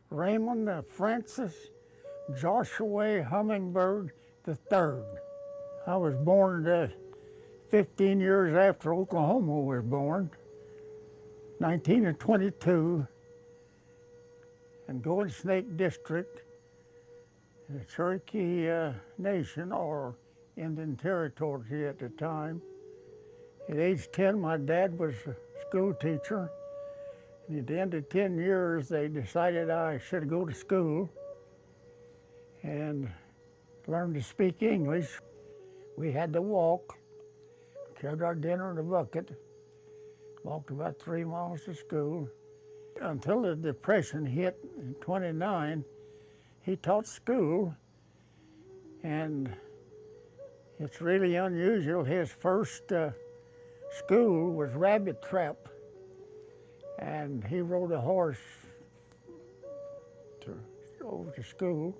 Raymond Francis Joshua Hummingbird III. I was born 15 years after Oklahoma was born, 1922, in Golden Snake District in the Cherokee Nation, or Indian Territory at the time. At age 10, my dad was a school teacher. And at the end of 10 years, they decided I should go to school and learn to speak English. We had to walk, carried our dinner in a bucket, walked about 3 miles to school. Until the Depression hit in '29, he taught school, and it's really unusual. His first school was rabbit trap, and he rode a horse over to school.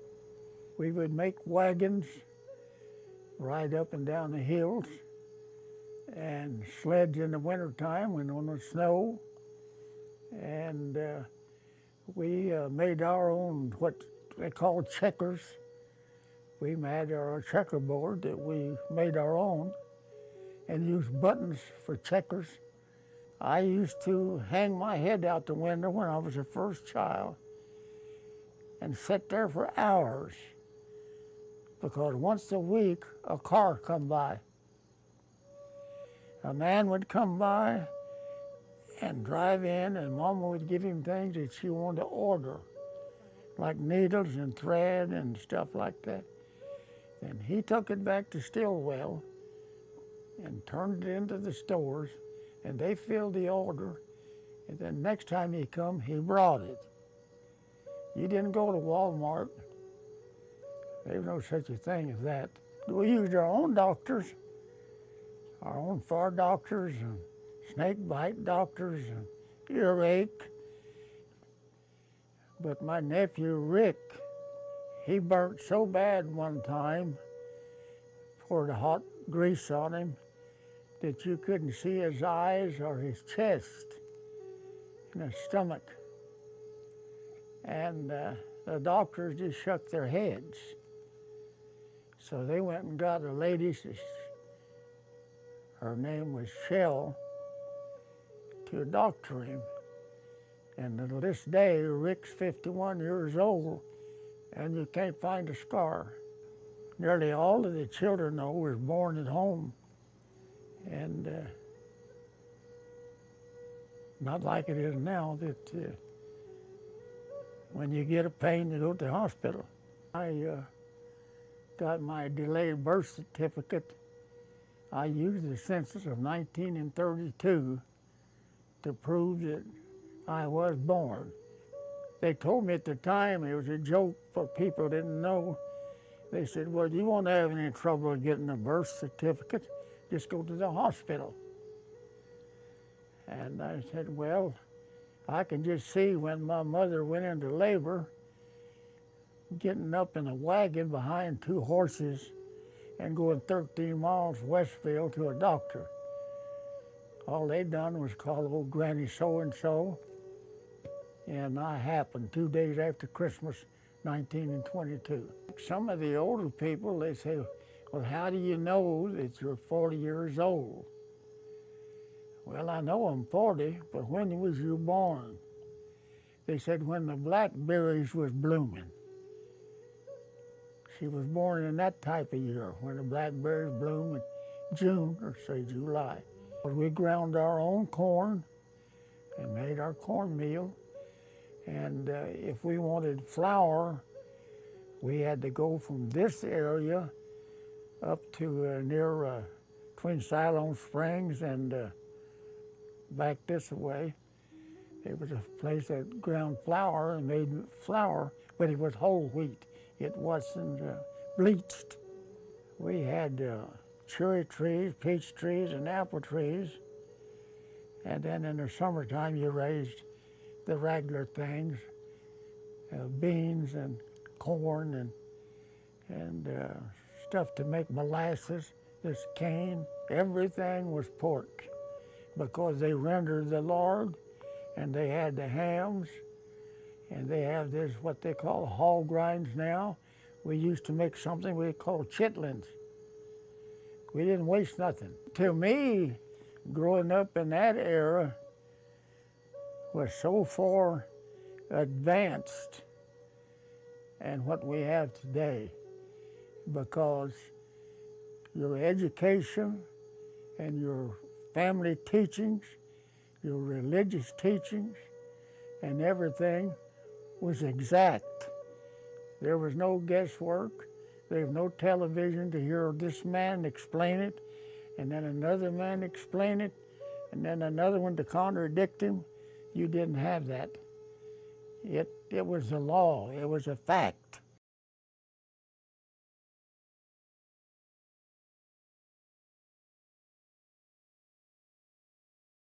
We would make wagons, ride up and down the hills, and sleds in the wintertime when on the snow. And we made our own, what they call checkers. We made our checkerboard that we made our own and used buttons for checkers. I used to hang my head out the window when I was a first child and sit there for hours, because once a week a car come by. A man would come by and drive in, and Mama would give him things that she wanted to order, like needles and thread and stuff like that. And he took it back to Stillwell and turned it into the stores, and they filled the order, and then next time he come, he brought it. You didn't go to Walmart. There was no such a thing as that. We used our own doctors, our own far doctors, and snake bite doctors, and earache. But my nephew Rick, he burnt so bad one time, poured hot grease on him, that you couldn't see his eyes or his chest and his stomach. And the doctors just shook their heads. So they went and got a lady, her name was Shell, to doctor him. And to this day, Rick's 51 years old, and you can't find a scar. Nearly all of the children, though, was born at home. And not like it is now, that when you get a pain, you go to the hospital. I got my delayed birth certificate. I used the census of 1932 to prove that I was born. They told me at the time, it was a joke for people who didn't know. They said, well, you won't have any trouble getting a birth certificate. Just go to the hospital. And I said, well, I can just see when my mother went into labor, getting up in a wagon behind 2 horses and going 13 miles Westville to a doctor. All they'd done was call old Granny so-and-so, and I happened 2 days after Christmas, 1922. Some of the older people, they say, well, how do you know that you're 40 years old? Well, I know I'm 40, but when was you born? They said when the blackberries was blooming. She was born in that type of year, when the blackberries bloom in June or say July. We ground our own corn and made our cornmeal. And if we wanted flour, we had to go from this area up to near Twin Siloam Springs and back this way. It was a place that ground flour and made flour, but it was whole wheat. It wasn't bleached. We had cherry trees, peach trees, and apple trees. And then in the summertime, you raised the regular things, beans and corn and stuff to make molasses, this cane. Everything was pork, because they rendered the lard, and they had the hams And they have this, what they call hog grinds now. We used to make something we called chitlins. We didn't waste nothing. To me, growing up in that era was so far advanced and what we have today, because your education and your family teachings, your religious teachings, and everything was exact. There was no guesswork. There was no television to hear this man explain it, and then another man explain it, and then another one to contradict him. You didn't have that. It was a law. It was a fact.